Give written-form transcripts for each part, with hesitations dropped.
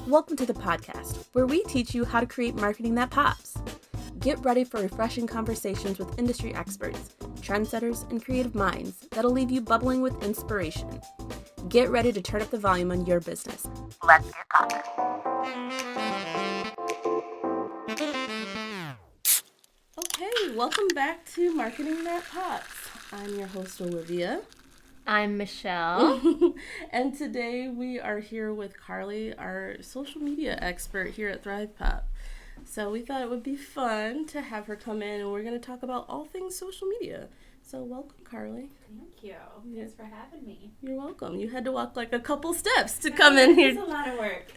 Welcome to the podcast, where we teach you how to create marketing that pops. Get ready for refreshing conversations with industry experts, trendsetters, and creative minds that'll leave you bubbling with inspiration. Get ready to turn up the volume on your business. Let's get popping. Okay, welcome back to Marketing That Pops. I'm your host, Olivia. I'm Michelle. And today we are here with Carly, our social media expert here at Thrive Pop. So we thought it would be fun to have her come in, and we're going to talk about all things social media. So welcome, Carly. Thank you. Thanks for having me. You're welcome. You had to walk like a couple steps to come in here. It's a lot of work.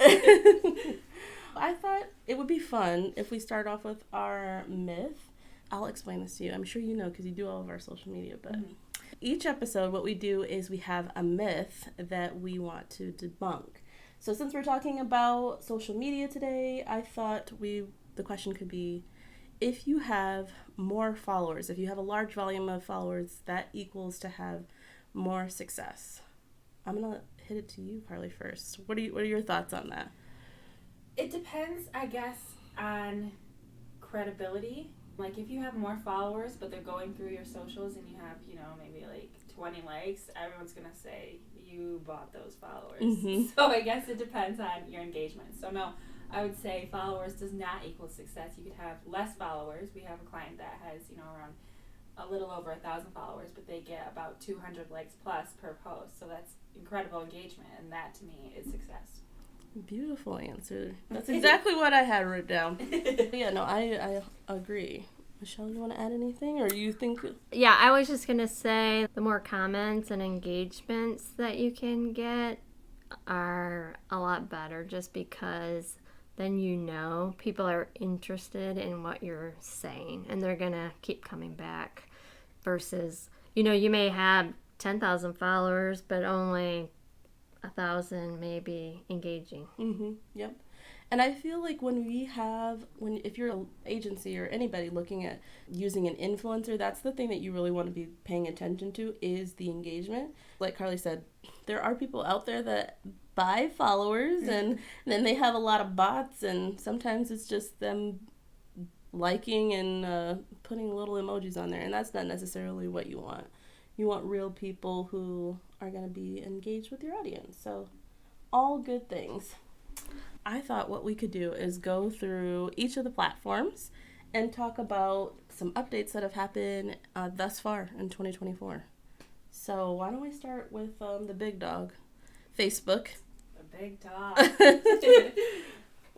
I thought it would be fun if we start off with our myth. I'll explain this to you. I'm sure you know because you do all of our social media, but each episode what we do is we have a myth that we want to debunk. So since we're talking about social media today, I thought the question could be, if you have more followers, if you have a large volume of followers, that equals to have more success. I'm going to hit it to you, Carly, first. What are your thoughts on that? It depends, I guess, on credibility. Like, if you have more followers, but they're going through your socials and you have, maybe like 20 likes, everyone's going to say you bought those followers. Mm-hmm. So I guess it depends on your engagement. So no, I would say followers does not equal success. You could have less followers. We have a client that has, around a little over 1,000 followers, but they get about 200 likes plus per post. So that's incredible engagement, and that to me is success. Beautiful answer. That's exactly what I had written down. Yeah, no, I agree. Michelle, you want to add anything, or you think? Yeah, I was just going to say the more comments and engagements that you can get are a lot better, just because then people are interested in what you're saying and they're going to keep coming back versus, you may have 10,000 followers, but only 1,000 maybe engaging. Mm-hmm. Yep. And I feel like if you're an agency or anybody looking at using an influencer, that's the thing that you really want to be paying attention to is the engagement. Like Carly said, there are people out there that buy followers and then they have a lot of bots, and sometimes it's just them liking and putting little emojis on there, and that's not necessarily what you want. You want real people who are going to be engaged with your audience. So all good things. I thought what we could do is go through each of the platforms and talk about some updates that have happened thus far in 2024. So why don't we start with the big dog, Facebook. The big dog.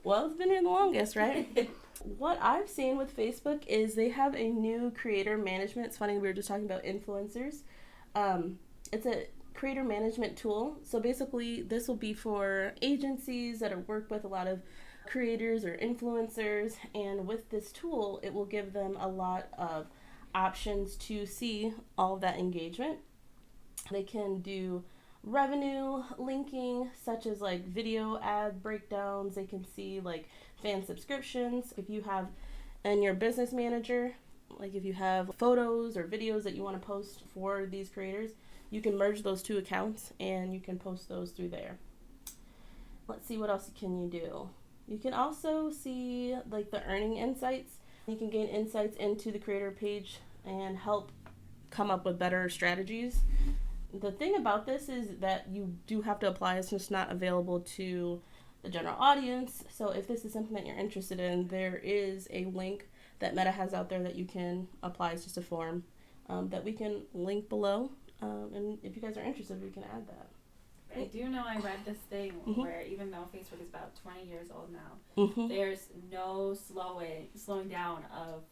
Well, it's been here the longest, right? What I've seen with Facebook is they have a new creator management. It's funny, we were just talking about influencers. It's a creator management tool. So basically, this will be for agencies that work with a lot of creators or influencers. And with this tool, it will give them a lot of options to see all of that engagement. They can do revenue linking, such as like video ad breakdowns. They can see like fan subscriptions. If you have in your business manager, like if you have photos or videos that you want to post for these creators, you can merge those two accounts and you can post those through there. Let's see, what else can you do? You can also see like the earning insights. You can gain insights into the creator page and help come up with better strategies. The thing about this is that you do have to apply. It's just not available to the general audience. So if this is something that you're interested in, there is a link that Meta has out there that you can apply. It's just a form that we can link below. And if you guys are interested, we can add that. I do know I read this thing where even though Facebook is about 20 years old now, there's no slowing down of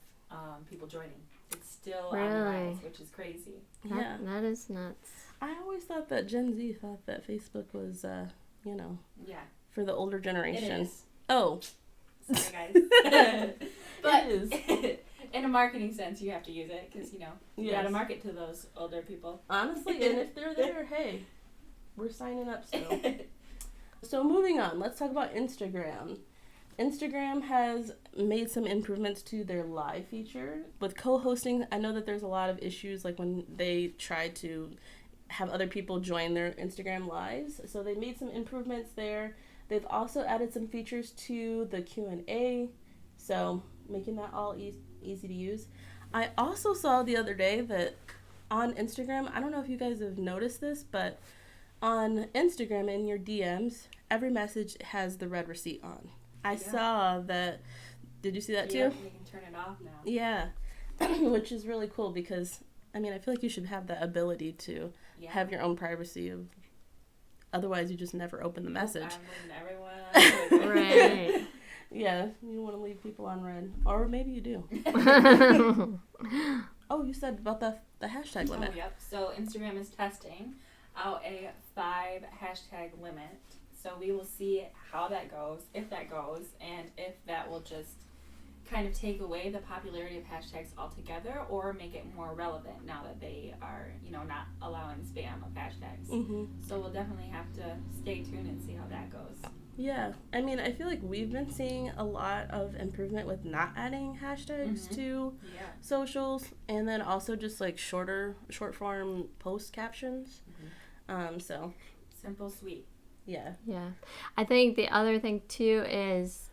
people joining. It's still on the rise, which is crazy. That is nuts. I always thought that Gen Z thought that Facebook was, for the older generation. It is. Oh. Sorry, guys. But it is. In a marketing sense, you have to use it because, you got to market to those older people. Honestly, and if they're there, hey, we're signing up still. So moving on, let's talk about Instagram. Instagram has made some improvements to their live feature. With co-hosting, I know that there's a lot of issues, like when they try to have other people join their Instagram lives. So they made some improvements there. They've also added some features to the Q&A, so making that all easy to use. I also saw the other day that on Instagram, I don't know if you guys have noticed this, but on Instagram in your DMs, every message has the read receipt on. I saw that. Did you see that too? Yeah, you can turn it off now. Yeah, which is really cool because, I mean, I feel like you should have that ability to have your own privacy. Otherwise, you just never open the message. I'm leaving everyone. Right. Yeah, you want to leave people on red. Or maybe you do. Oh, you said about the hashtag limit. Oh, yep. So Instagram is testing out a 5 hashtag limit. So we will see how that goes, if that goes, and if that will just kind of take away the popularity of hashtags altogether or make it more relevant now that they are, not allowing spam of hashtags. Mm-hmm. So we'll definitely have to stay tuned and see how that goes. Yeah, I mean, I feel like we've been seeing a lot of improvement with not adding hashtags to socials, and then also just like short form post captions. So Simple, sweet. yeah. Yeah. I think the other thing too is,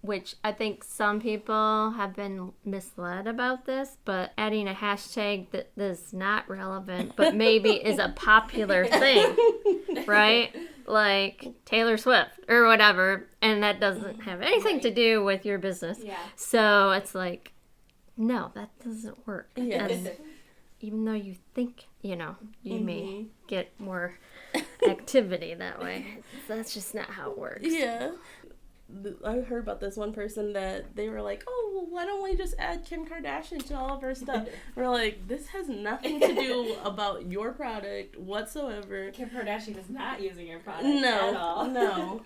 which I think some people have been misled about this, but adding a hashtag that is not relevant, but maybe is a popular thing, right? Like Taylor Swift or whatever, and that doesn't have anything to do with your business. Yeah. So it's like, no, that doesn't work. Yes. And even though you think, you may get more activity that way, that's just not how it works. Yeah. I heard about this one person that they were like, oh, well, why don't we just add Kim Kardashian to all of our stuff? We're like, this has nothing to do about your product whatsoever. Kim Kardashian is not using your product at all. No.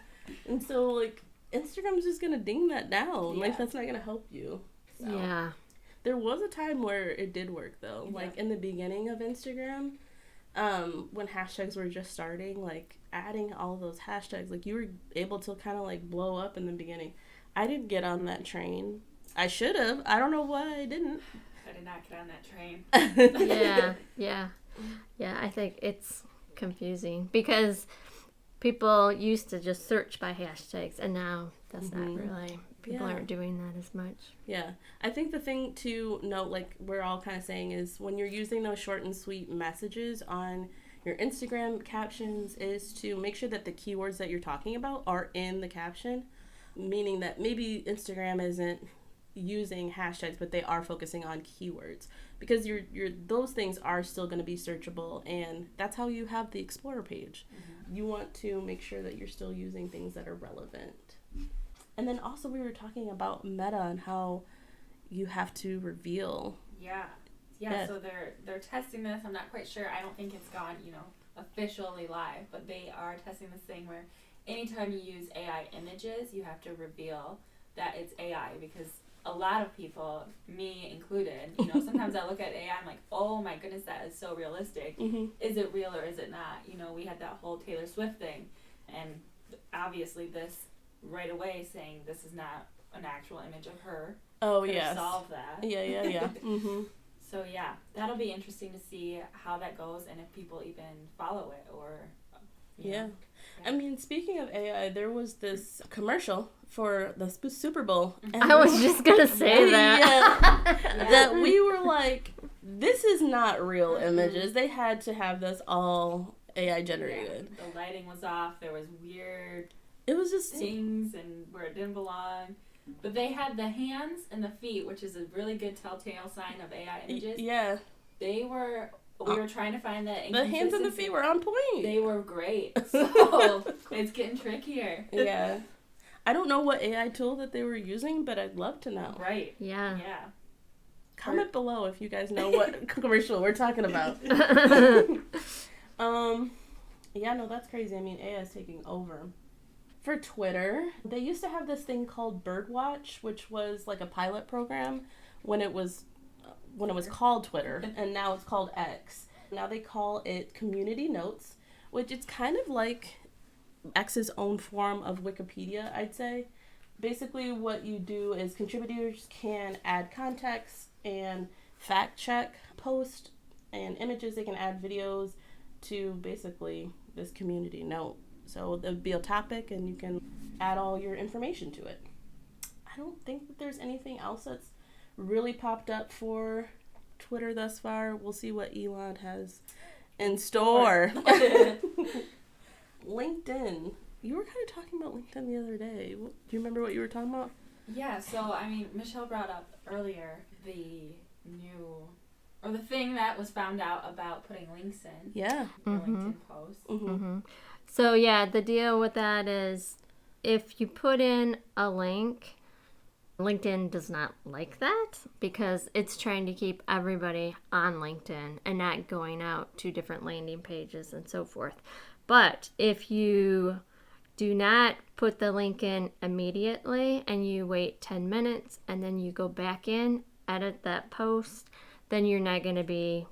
And so, like, Instagram's just going to ding that down. Yeah. Like, that's not going to help you. So. Yeah. There was a time where it did work, though. Yeah. Like, in the beginning of Instagram, when hashtags were just starting, like, adding all those hashtags, like, you were able to kind of, like, blow up in the beginning. I didn't get on that train. I should have. I don't know why I didn't. I did not get on that train. Yeah, I think it's confusing because people used to just search by hashtags, and now that's not really, people aren't doing that as much. Yeah. I think the thing to note, like we're all kind of saying, is when you're using those short and sweet messages on your Instagram captions is to make sure that the keywords that you're talking about are in the caption, meaning that maybe Instagram isn't using hashtags, but they are focusing on keywords, because your those things are still going to be searchable, and that's how you have the Explorer page. You want to make sure that you're still using things that are relevant. And then also we were talking about Meta and how you have to reveal. Yeah. So they're testing this. I'm not quite sure. I don't think it's gone, officially live, but they are testing this thing where anytime you use AI images, you have to reveal that it's AI, because a lot of people, me included, sometimes I look at AI, I'm like, oh my goodness, that is so realistic. Is it real or is it not? We had that whole Taylor Swift thing, and obviously this right away saying this is not an actual image of her. Oh, yes. Solve that. Yeah. So yeah, that'll be interesting to see how that goes and if people even follow it or. Yeah. I mean, speaking of AI, there was this commercial for the Super Bowl. And I was just gonna say that. That we were like, this is not real images. They had to have this all AI generated. Yeah. The lighting was off. There was weird. It was just things and where it didn't belong. But they had the hands and the feet, which is a really good telltale sign of AI images. Yeah. We were trying to find that. The hands and the feet were on point. They were great. So it's getting trickier. Yeah. I don't know what AI tool that they were using, but I'd love to know. Right. Yeah. Comment below if you guys know what commercial we're talking about. Yeah, no, that's crazy. I mean, AI is taking over. For Twitter, they used to have this thing called Birdwatch, which was like a pilot program when it was called Twitter, and now it's called X. Now they call it Community Notes, which it's kind of like X's own form of Wikipedia, I'd say. Basically, what you do is contributors can add context and fact check posts and images. They can add videos to basically this community note. So there'll be a topic and you can add all your information to it. I don't think that there's anything else that's really popped up for Twitter thus far. We'll see what Elon has in store. LinkedIn. You were kind of talking about LinkedIn the other day. Do you remember what you were talking about? Yeah, so I mean, Michelle brought up earlier the thing that was found out about putting links in. Yeah. Your LinkedIn posts. So yeah, the deal with that is if you put in a link, LinkedIn does not like that because it's trying to keep everybody on LinkedIn and not going out to different landing pages and so forth. But if you do not put the link in immediately and you wait 10 minutes and then you go back in, edit that post, then you're not going to be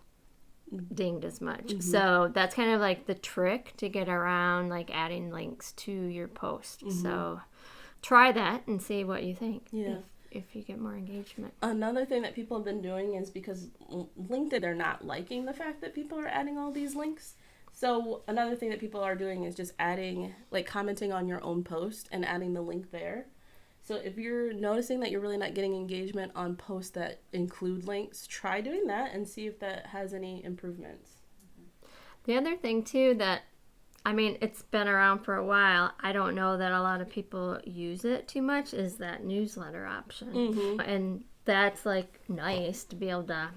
dinged as much. So that's kind of like the trick to get around like adding links to your post. So try that and see what you think. Yeah. If you get more engagement. Another thing that people have been doing is because LinkedIn, they're not liking the fact that people are adding all these links. So another thing that people are doing is just adding, like commenting on your own post and adding the link there. So if you're noticing that you're really not getting engagement on posts that include links, try doing that and see if that has any improvements. The other thing too that, I mean, it's been around for a while. I don't know that a lot of people use it too much is that newsletter option. And that's like nice to be able to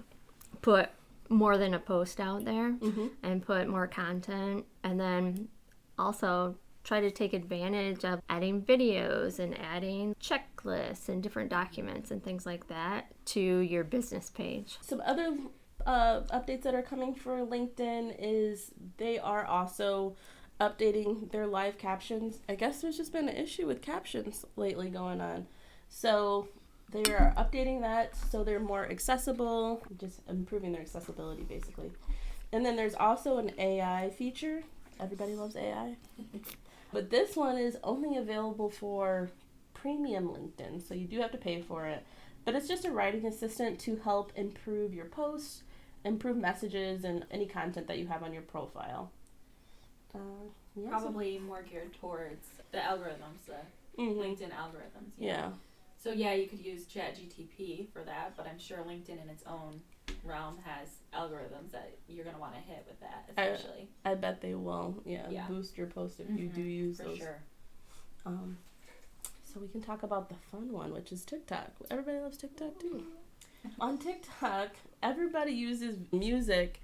put more than a post out there and put more content, and then also try to take advantage of adding videos and adding checklists and different documents and things like that to your business page. Some other updates that are coming for LinkedIn is they are also updating their live captions. I guess there's just been an issue with captions lately going on. So they are updating that so they're more accessible, just improving their accessibility basically. And then there's also an AI feature. Everybody loves AI. But this one is only available for premium LinkedIn, so you do have to pay for it. But it's just a writing assistant to help improve your posts, improve messages, and any content that you have on your profile. Probably more geared towards the algorithms, the LinkedIn algorithms. Yeah. So yeah, you could use ChatGPT for that, but I'm sure LinkedIn in its own realm has algorithms that you're going to want to hit with that, especially. I bet they will, boost your post if you do use those. For sure. So we can talk about the fun one, which is TikTok. Everybody loves TikTok too. On TikTok, everybody uses music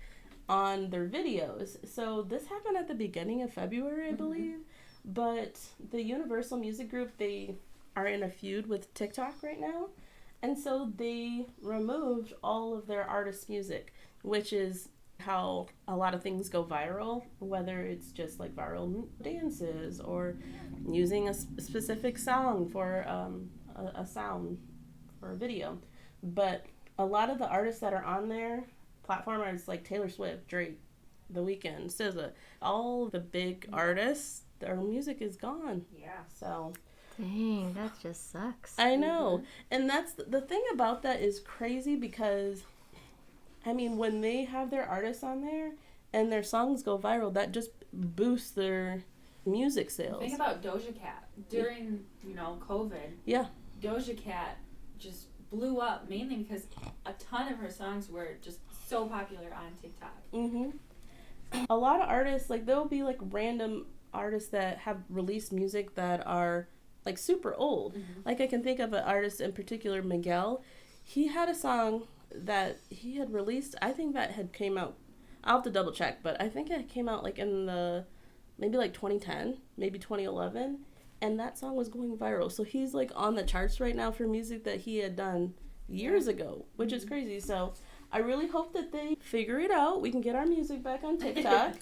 on their videos. So this happened at the beginning of February, I believe. But the Universal Music Group, they are in a feud with TikTok right now. And so they removed all of their artists' music, which is how a lot of things go viral, whether it's just like viral dances or using a specific song for a sound for a video. But a lot of the artists that are on their platform are like Taylor Swift, Drake, The Weeknd, SZA, all the big artists, their music is gone. Yeah. So... Dang, that just sucks. I know. And that's the thing about that is crazy because, I mean, when they have their artists on there and their songs go viral, that just boosts their music sales. Think about Doja Cat. During, COVID. Yeah. Doja Cat just blew up mainly because a ton of her songs were just so popular on TikTok. A lot of artists, like, there'll be, like, random artists that have released music that are... like super old. Like I can think of an artist in particular, Miguel. He had a song that he had released, I think that had came out, I'll have to double check, but I think it came out like in the, maybe like 2010, maybe 2011, and that song was going viral. So he's like on the charts right now for music that he had done years ago, which is crazy. So I really hope that they figure it out. We can get our music back on TikTok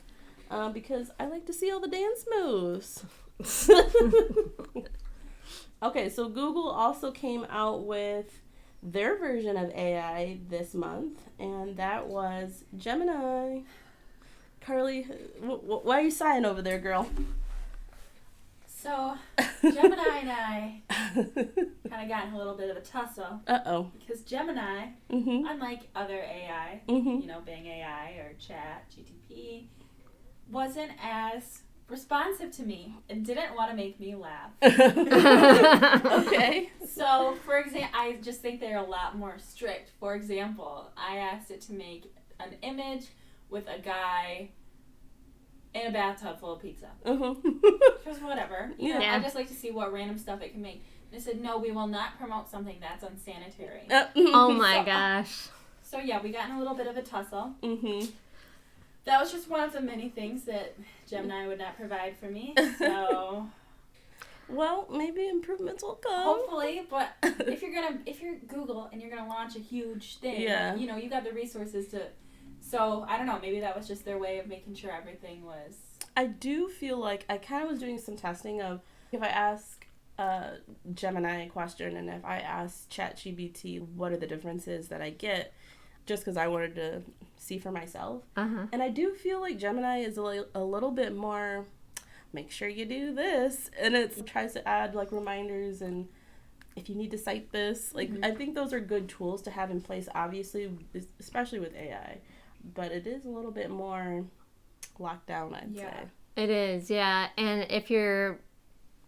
because I like to see all the dance moves. Okay, so Google also came out with their version of AI this month, and that was Gemini. Carly, why are you sighing over there, girl? So, Gemini and I kind of got in a little bit of a tussle. Uh-oh. Because Gemini, unlike other AI, Bing AI or Chat, GTP, wasn't as responsive to me and didn't want to make me laugh. Okay. So, for example, I just think they're a lot more strict. For example, I asked it to make an image with a guy in a bathtub full of pizza. Just whatever. You know, Yeah. I just like to see what random stuff it can make. And it said, no, we will not promote something that's unsanitary. Oh my gosh. So, yeah, we got in a little bit of a tussle. Mm-hmm. That was just one of the many things that Gemini would not provide for me. So, Well, maybe improvements will come. hopefully, but if you're Google and you're gonna launch a huge thing, Yeah. you know, you got the resources to. So I don't know. Maybe that was just their way of making sure everything was. I do feel like I kind of was doing some testing of if I ask Gemini a question and if I ask ChatGPT what are the differences that I get, just because I wanted to see for myself. Uh-huh. And I do feel like Gemini is a little bit more, make sure you do this, and it tries to add like reminders and if you need to cite this. Like, I think those are good tools to have in place, obviously, especially with AI. But it is a little bit more locked down, I'd say. It is, yeah. And if you're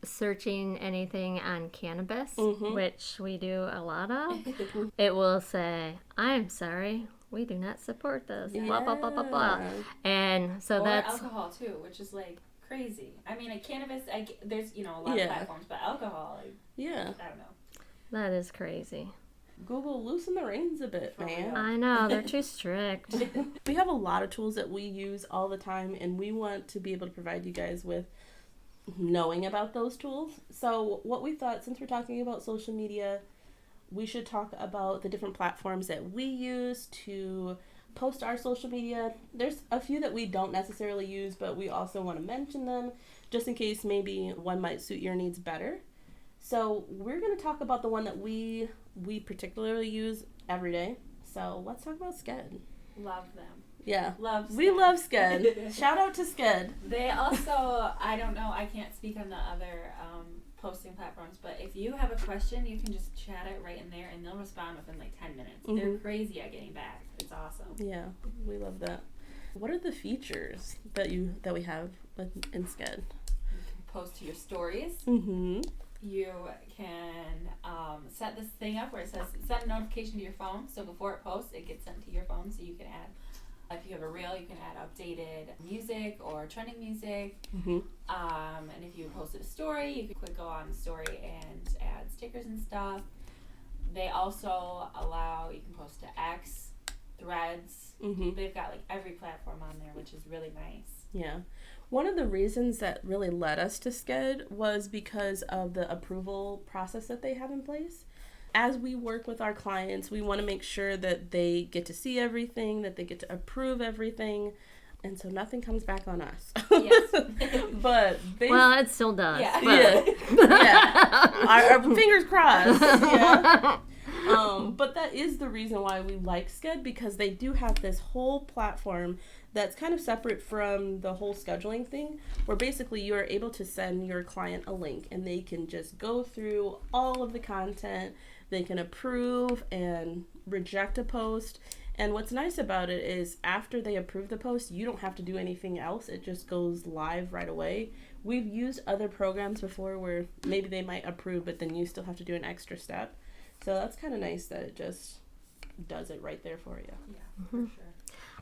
searching anything on cannabis, which we do a lot of, it will say, I'm sorry, we do not support this, blah, blah, blah, blah, blah. And so Or that's... alcohol too, which is like crazy. I mean, like cannabis, there's a lot of platforms, but alcohol, I don't know. That is crazy. Google, loosen the reins a bit, man. I know, they're too strict. We have a lot of tools that we use all the time, and we want to be able to provide you guys with knowing about those tools. So what we thought, since we're talking about social media, we should talk about the different platforms that we use to post our social media. There's a few that we don't necessarily use, but we also want to mention them just in case maybe one might suit your needs better. So we're going to talk about the one that we particularly use every day. So let's talk about Sked. Love them. Yeah. Love We Sked. love Sked. Shout out to Sked. They also, I don't know, I can't speak on the other posting platforms, but if you have a question, you can just chat it right in there and they'll respond within like 10 minutes. They're crazy at getting back. It's awesome. Yeah, we love that. What are the features that we have in Sked? You can post to your stories. Mm-hmm. You can set this thing up where it says send a notification to your phone. So before it posts, it gets sent to your phone. So you can add, if you have a reel, you can add updated music or trending music. Mm-hmm. And if you posted a story, you could go on the story and add stickers and stuff. They also allow, you can post to X, Threads. Mm-hmm. They've got like every platform on there, which is really nice. Yeah. One of the reasons that really led us to Sked was because of the approval process that they have in place. As we work with our clients, we want to make sure that they get to see everything, that they get to approve everything, and so nothing comes back on us. Yes. But they... Well, it still does. Yeah. But... Our fingers crossed. Yeah. But that is the reason why we like Sked, because they do have this whole platform that's kind of separate from the whole scheduling thing, where basically you're able to send your client a link and they can just go through all of the content. They can approve and reject a post. And what's nice about it is after they approve the post, you don't have to do anything else. It just goes live right away. We've used other programs before where maybe they might approve, but then you still have to do an extra step. So that's kind of nice that it just does it right there for you. Yeah, for sure.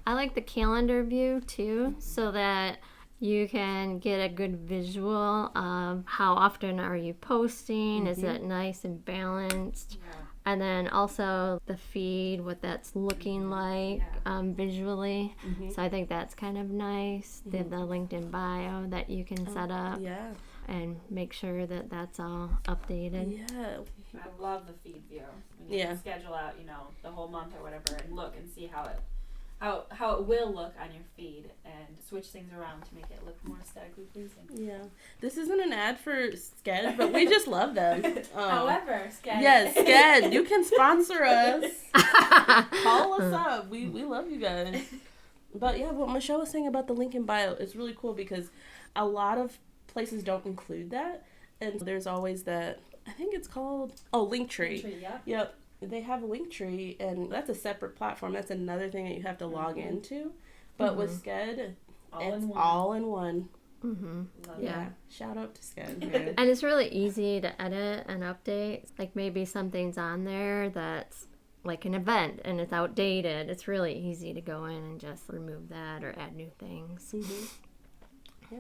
I like the calendar view too, so that you can get a good visual of how often are you posting, is it nice and balanced, and then also the feed, what that's looking like visually. So I think that's kind of nice. The LinkedIn bio that you can set up and make sure that that's all updated. Yeah. I love the feed view. When you can schedule out, the whole month or whatever and look and see how it will look on your feed and switch things around to make it look more aesthetically pleasing. Yeah. This isn't an ad for Sked, but we just love them. However, Sked. Yes, Sked, you can sponsor us. Call us up. We love you guys. But yeah, what Michelle was saying about the link in bio is really cool because a lot of places don't include that. And there's always that, I think it's called, Linktree. Linktree, yeah. Yep. They have a Linktree, and that's a separate platform. That's another thing that you have to log into. But with Sked, it's all in one. Mm-hmm. Yeah. Shout out to Scud. Man. And it's really easy to edit and update. Like maybe something's on there that's like an event and it's outdated. It's really easy to go in and just remove that or add new things. Mm-hmm. Yeah.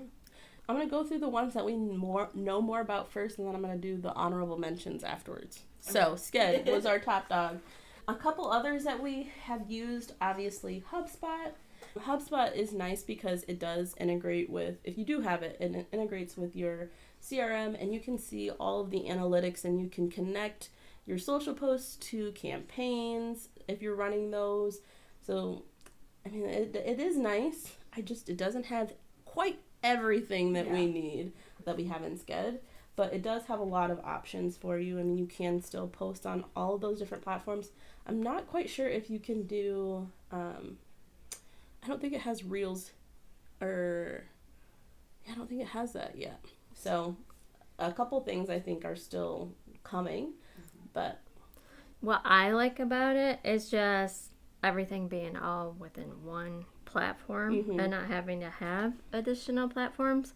I'm going to go through the ones that we know more about first, and then I'm going to do the honorable mentions afterwards. So, Scud was our top dog. A couple others that we have used, obviously, HubSpot. HubSpot is nice because it does integrate with, if you do have it, it integrates with your CRM, and you can see all of the analytics, and you can connect your social posts to campaigns if you're running those. So, I mean, it is nice. It doesn't have quite everything that we need that we have in Scud, but it does have a lot of options for you. I mean, you can still post on all of those different platforms. I'm not quite sure if you can do, I don't think it has Reels, I don't think it has that yet. So a couple things I think are still coming, but what I like about it is just everything being all within one platform and not having to have additional platforms.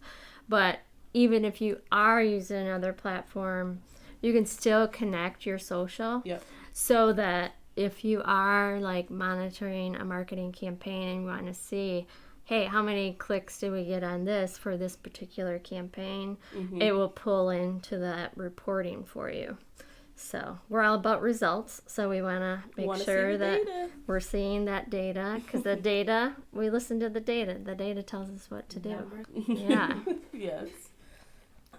But even if you are using another platform, you can still connect your social so that if you are like monitoring a marketing campaign and you want to see, hey, how many clicks did we get on this for this particular campaign, it will pull into that reporting for you. So we're all about results, so we want to make sure that we're seeing that data, because the data, we listen to the data tells us what to do. Yeah. Yes.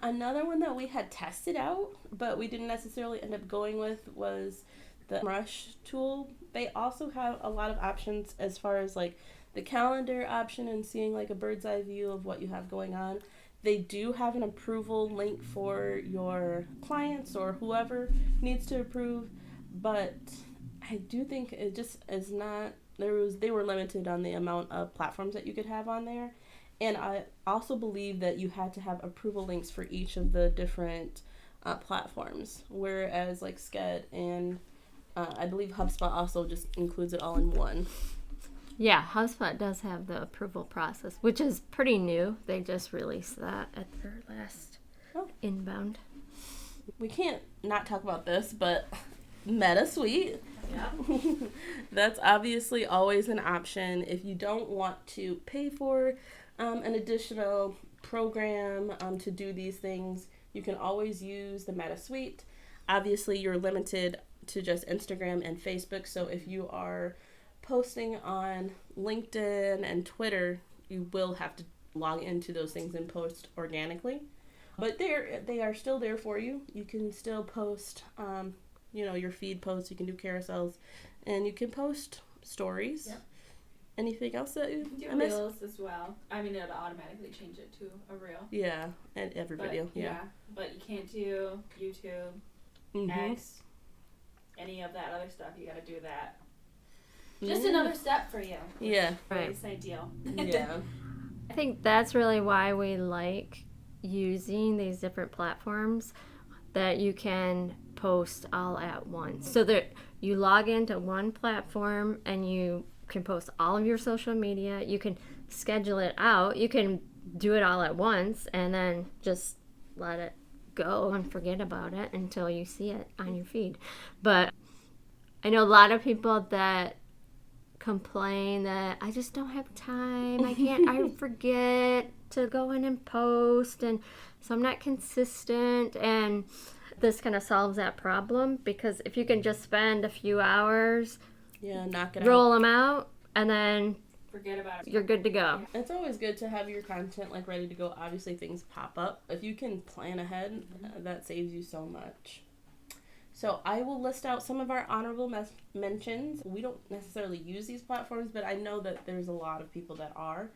Another one that we had tested out, but we didn't necessarily end up going with, was the Rush tool. They also have a lot of options as far as like the calendar option and seeing like a bird's eye view of what you have going on. They do have an approval link for your clients or whoever needs to approve, but I do think it just is not, they were limited on the amount of platforms that you could have on there. And I also believe that you had to have approval links for each of the different platforms, whereas like Scud and I believe HubSpot also just includes it all in one. Yeah, HubSpot does have the approval process, which is pretty new. They just released that at their last inbound. We can't not talk about this, but MetaSuite. Yeah. That's obviously always an option. If you don't want to pay for an additional program to do these things, you can always use the MetaSuite. Obviously, you're limited to just Instagram and Facebook, so if you are posting on LinkedIn and Twitter, you will have to log into those things and post organically. But they are still there for you. You can still post, your feed posts. You can do carousels, and you can post stories. Yep. Anything else that you do reels as well? I mean, it'll automatically change it to a reel. Yeah, and every video. Yeah, but you can't do YouTube, X, any of that other stuff. You got to do that. Just another step for you. Yeah. Right. It's ideal. Yeah. I think that's really why we like using these different platforms, that you can post all at once. So that you log into one platform and you can post all of your social media. You can schedule it out. You can do it all at once and then just let it go and forget about it until you see it on your feed. But I know a lot of people that complain that I just don't have time. I forget to go in and post, and so I'm not consistent. And this kind of solves that problem, because if you can just spend a few hours, knock it roll them out, and then forget about it, you're good to go. It's always good to have your content like ready to go. Obviously, things pop up. If you can plan ahead, that saves you so much. So I will list out some of our honorable mentions. We don't necessarily use these platforms, but I know that there's a lot of people that are.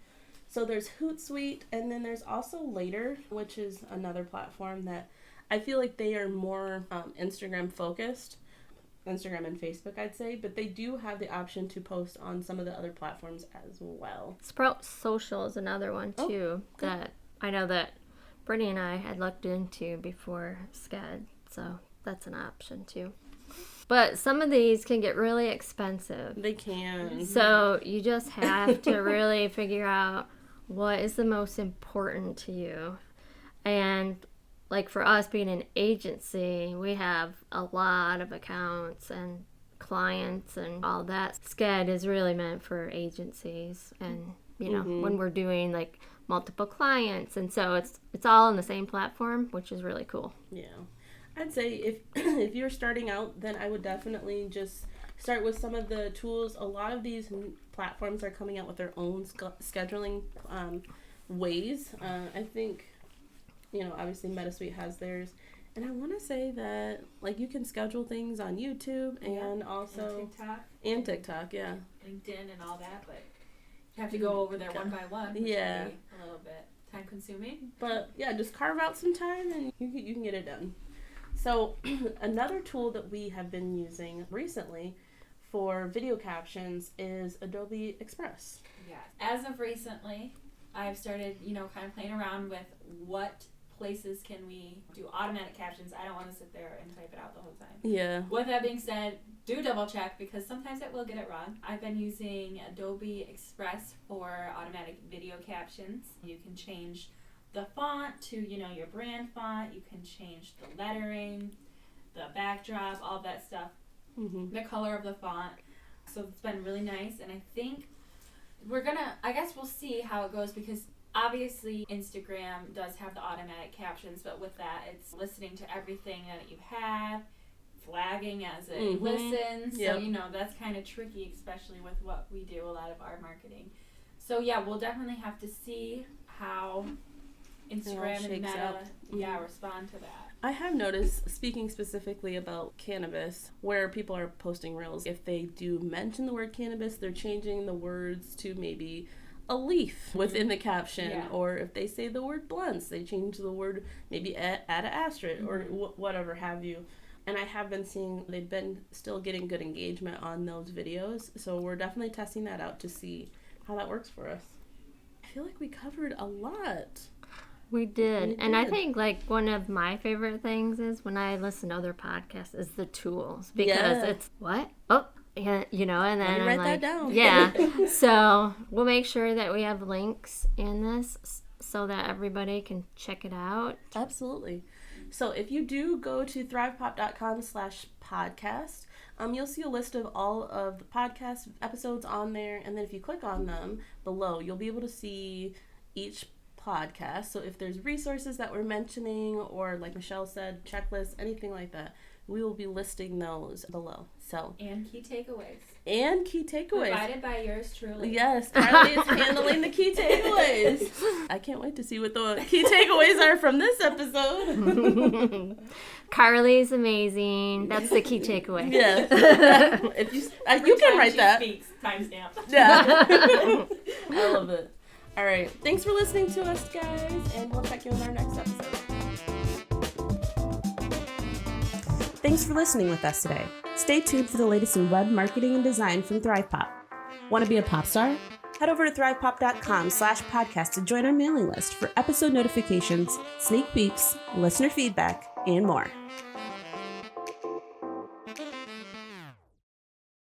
So there's Hootsuite, and then there's also Later, which is another platform that I feel like they are more Instagram focused. Instagram and Facebook, I'd say, but they do have the option to post on some of the other platforms as well. Sprout Social is another one too that I know that Brittany and I had looked into before Scud, so that's an option too. But some of these can get really expensive. They can. So you just have to really figure out what is the most important to you? And like for us being an agency, we have a lot of accounts and clients and all that. Sked is really meant for agencies and, you know, when we're doing like multiple clients. And so it's all on the same platform, which is really cool. Yeah. I'd say if you're starting out, then I would definitely just start with some of the tools. A lot of these platforms are coming out with their own scheduling ways. I think, you know, obviously MetaSuite has theirs. And I want to say that, like, you can schedule things on YouTube and also... And TikTok, yeah. LinkedIn and all that, but you have to go over there one by one, which can be a little bit time-consuming. But, yeah, just carve out some time and you can get it done. So, another tool that we have been using recently for video captions is Adobe Express. Yeah. As of recently, I've started, you know, kind of playing around with what places can we do automatic captions. I don't want to sit there and type it out the whole time. Yeah. With that being said, do double check because sometimes it will get it wrong. I've been using Adobe Express for automatic video captions. You can change the font to, you know, your brand font. You can change the lettering, the backdrop, all that stuff. The color of the font. So it's been really nice, and I think I guess we'll see how it goes because obviously Instagram does have the automatic captions, but with that it's listening to everything that you have, flagging as it listens. So, you know, that's kind of tricky, especially with what we do, a lot of our marketing. So yeah, we'll definitely have to see how Instagram and Meta respond to that. I have noticed, speaking specifically about cannabis, where people are posting reels, if they do mention the word cannabis, they're changing the words to maybe a leaf within the caption. Or if they say the word blunts, they change the word, maybe add an asterisk or whatever have you. And I have been seeing they've been still getting good engagement on those videos. So we're definitely testing that out to see how that works for us. I feel like we covered a lot. We did. And I think like one of my favorite things is when I listen to other podcasts is the tools because it's what? Oh, yeah, you know, and then write that down. Yeah. So we'll make sure that we have links in this so that everybody can check it out. Absolutely. So if you do go to thrivepop.com/podcast, you'll see a list of all of the podcast episodes on there. And then if you click on them below, you'll be able to see each podcast. So if there's resources that we're mentioning or like Michelle said, checklists, anything like that, we will be listing those below. So and key takeaways. Provided by yours truly. Yes, Carly is handling the key takeaways. I can't wait to see what the key takeaways are from this episode. Carly's amazing. That's the key takeaway. Yeah. If you can write that. Speaks, timestamp. Yeah. I love it. All right. Thanks for listening to us, guys, and we'll check you in our next episode. Thanks for listening with us today. Stay tuned for the latest in web marketing and design from ThrivePop. Want to be a pop star? Head over to thrivepop.com/podcast to join our mailing list for episode notifications, sneak peeks, listener feedback, and more.